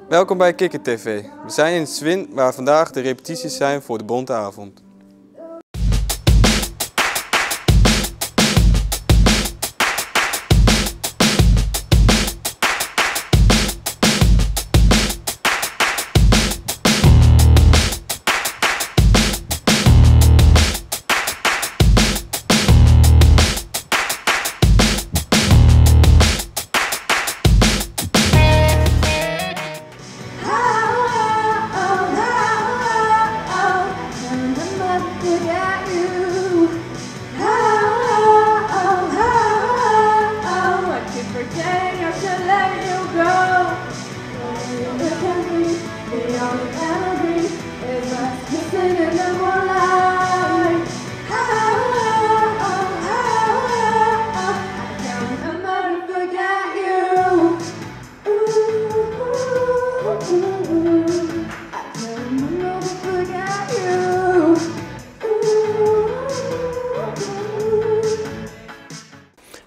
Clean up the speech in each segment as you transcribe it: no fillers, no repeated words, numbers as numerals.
Welkom bij Kikker TV. We zijn in Swin waar vandaag de repetities zijn voor de Bonte Avond.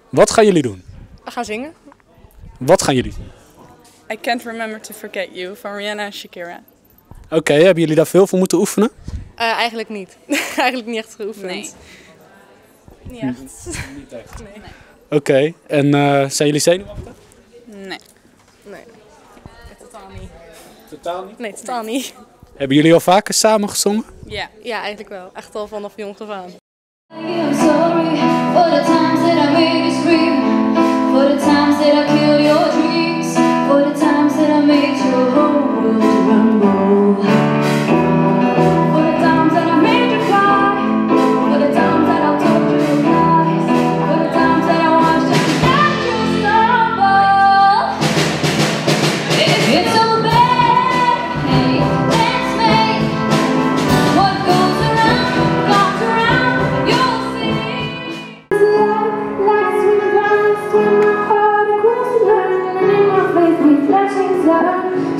Wat gaan jullie doen? We gaan zingen. Wat gaan jullie doen? I Can't Remember to Forget You van Rihanna en Shakira. Oké, hebben jullie daar veel voor moeten oefenen? Eigenlijk niet. Eigenlijk niet echt geoefend. Nee. Niet echt. Niet echt. Nee. Oké, en zijn jullie zenuwachtig? Nee. Nee. Totaal niet. Totaal niet. Nee, totaal niet. Hebben jullie al vaker samen gezongen? Ja. Ja, eigenlijk wel. Echt al vanaf jongs af aan. I'm sorry for the times that I made you scream, for the times that I killed your dreams, for the times that I made your whole world rumble, for the times that I made you cry, for the times that I told you lies, for the times that I watched you let you stumble. If it's so bad, hey, let's make what goes around comes around.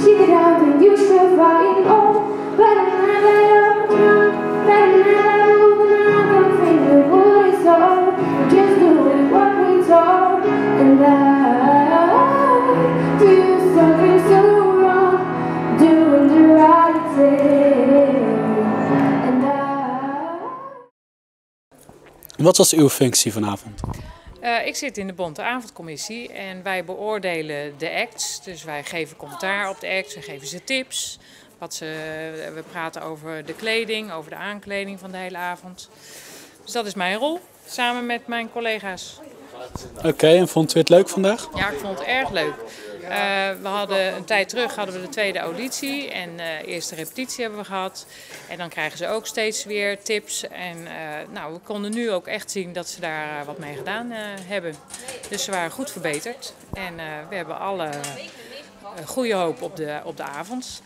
She get out and you still fighting. Oh, better not let her down. Better not let her move and I don't think we're fully so. We're just doing what we told. And I do something so wrong, doing the right thing. And Wat was uw functie vanavond? Ik zit in de Bonte Avondcommissie en wij beoordelen de acts. Dus wij geven commentaar op de acts, we geven ze tips. We praten over de kleding, over de aankleding van de hele avond. Dus dat is mijn rol, samen met mijn collega's. Oké, en vond u het leuk vandaag? Ja, ik vond het erg leuk. We hadden een tijd terug hadden we de tweede auditie en eerste repetitie hebben we gehad. En dan krijgen ze ook steeds weer tips. En we konden nu ook echt zien dat ze daar wat mee gedaan hebben. Dus ze waren goed verbeterd. En we hebben alle goede hoop op de avond.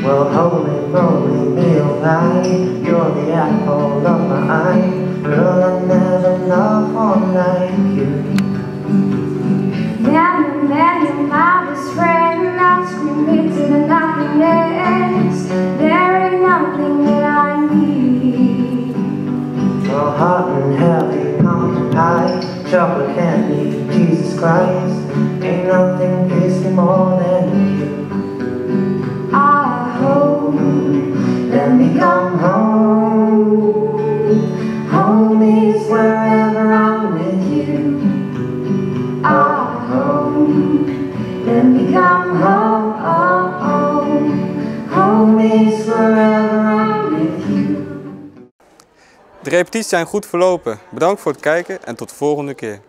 Well, holy me alright. You're the apple of my eye. Girl, I never loved one like you. man, you're my best friend. I'll scream it to the nothingness. There ain't nothing that I need. Well, hot and heavy pumpkin pie, chocolate candy, Jesus Christ. Ain't nothing pisses me more than you. I hope, Let me come home. Home is wherever I'm with you. I hope, Let me come home. Home is wherever I'm with you. De repetities zijn goed verlopen. Bedankt voor het kijken en tot de volgende keer.